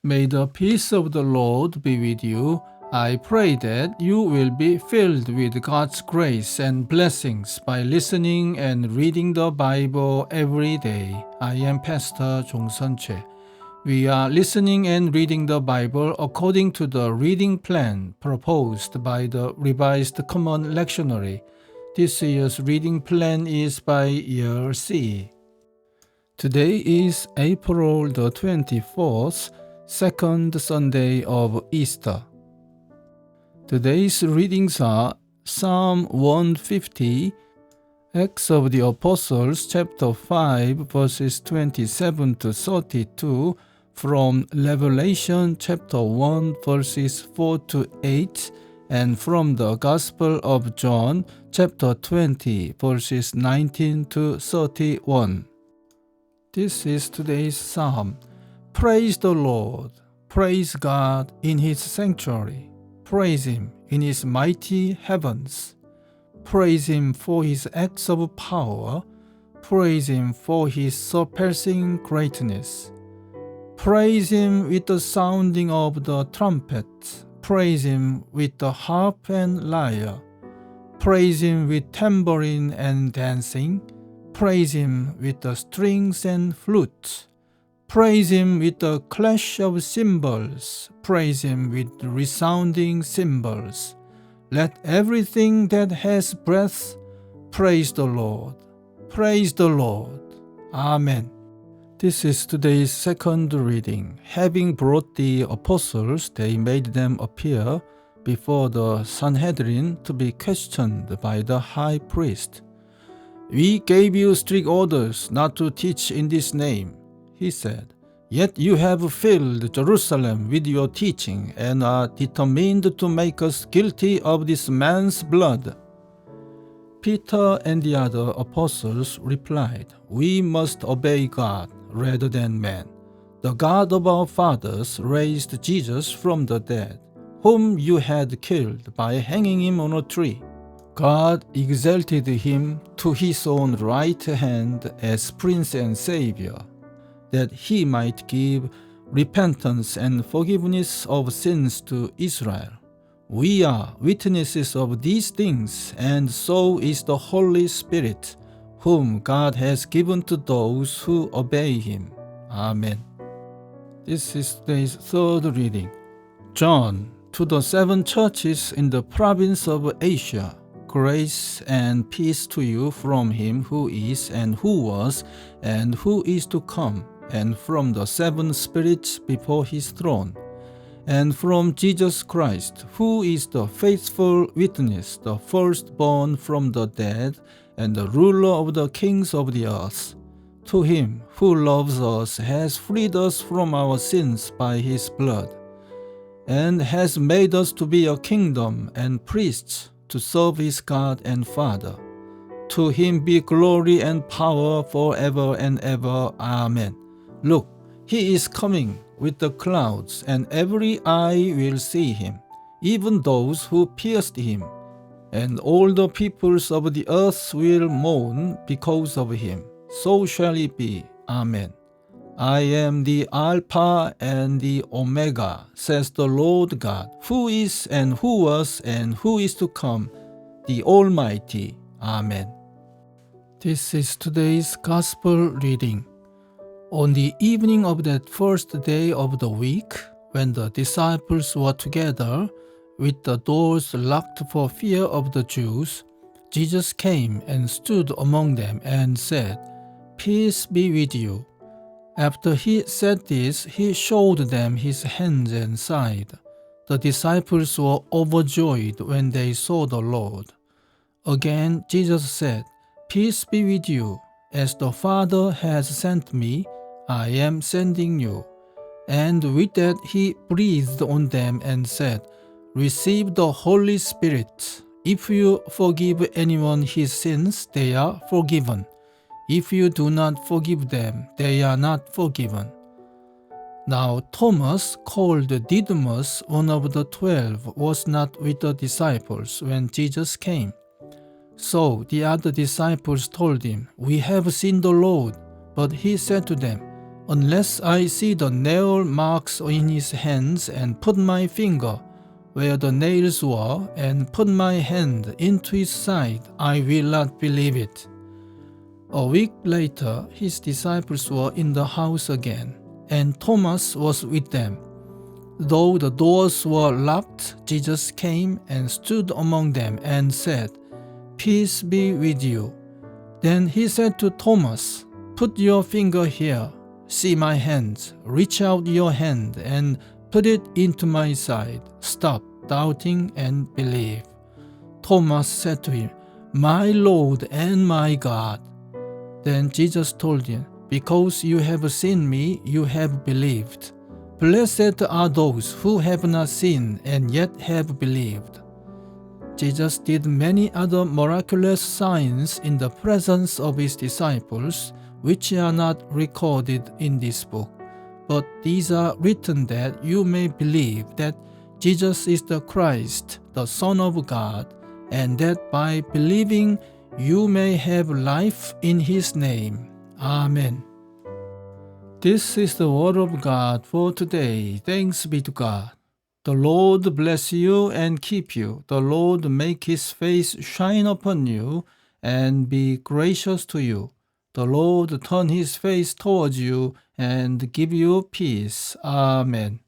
May the peace of the Lord be with you. I pray that you will be filled with God's grace and blessings by listening and reading the Bible every day. I am Pastor 종선채. We are listening and reading the Bible according to the reading plan proposed by the Revised Common Lectionary. This year's reading plan is by year C. Today is April the 24th, second Sunday of Easter. Today's readings are Psalm 150, Acts of the Apostles chapter 5 verses 27 to 32, from Revelation chapter 1 verses 4 to 8, and from the Gospel of John chapter 20 verses 19 to 31. This is today's psalm. Praise the Lord. Praise God in His sanctuary. Praise Him in His mighty heavens. Praise Him for His acts of power. Praise Him for His surpassing greatness. Praise Him with the sounding of the trumpet. Praise Him with the harp and lyre. Praise Him with tambourine and dancing. Praise Him with the strings and flutes. Praise Him with the clash of cymbals. Praise Him with resounding cymbals. Let everything that has breath praise the Lord. Praise the Lord. Amen. This is today's second reading. Having brought the apostles, they made them appear before the Sanhedrin to be questioned by the high priest. We gave you strict orders not to teach in this name, he said. Yet you have filled Jerusalem with your teaching and are determined to make us guilty of this man's blood. Peter and the other apostles replied, We must obey God rather than man. The God of our fathers raised Jesus from the dead, whom you had killed by hanging him on a tree. God exalted him to his own right hand as Prince and Savior, that he might give repentance and forgiveness of sins to Israel. We are witnesses of these things, and so is the Holy Spirit, whom God has given to those who obey Him. Amen. This is today's third reading. John, to the 7 churches in the province of Asia, grace and peace to you from Him who is and who was and who is to come, and from the 7 spirits before His throne, and from Jesus Christ, who is the faithful witness, the firstborn from the dead, and the ruler of the kings of the earth. To Him who loves us, has freed us from our sins by His blood, and has made us to be a kingdom and priests to serve His God and Father. To Him be glory and power forever and ever. Amen. Look, He is coming with the clouds, and every eye will see Him, even those who pierced Him. And all the peoples of the earth will mourn because of Him. So shall it be. Amen. I am the Alpha and the Omega, says the Lord God, who is and who was and who is to come, the Almighty. Amen. This is today's Gospel reading. On the evening of that first day of the week, when the disciples were together, with the doors locked for fear of the Jews, Jesus came and stood among them and said, Peace be with you. After He said this, He showed them His hands and side. The disciples were overjoyed when they saw the Lord. Again, Jesus said, Peace be with you. As the Father has sent me, I am sending you. And with that He breathed on them and said, Receive the Holy Spirit. If you forgive anyone his sins, they are forgiven. If you do not forgive them, they are not forgiven. Now Thomas, called Didymus, one of the 12, was not with the disciples when Jesus came. So the other disciples told him, We have seen the Lord. But He said to them, unless I see the nail marks in his hands and put my finger where the nails were and put my hand into his side, I will not believe it." A week later, his disciples were in the house again, and Thomas was with them. Though the doors were locked, Jesus came and stood among them and said, "Peace be with you." Then he said to Thomas, "Put your finger here. See my hands. Reach out your hand and put it into my side. Stop doubting and believe." Thomas said to him, "My Lord and my God." Then Jesus told him, "Because you have seen me, you have believed. Blessed are those who have not seen and yet have believed." Jesus did many other miraculous signs in the presence of his disciples, which are not recorded in this book. But these are written that you may believe that Jesus is the Christ, the Son of God, and that by believing you may have life in his name. Amen. This is the word of God for today. Thanks be to God. The Lord bless you and keep you. The Lord make his face shine upon you and be gracious to you. The Lord turn his face towards you and give you peace. Amen.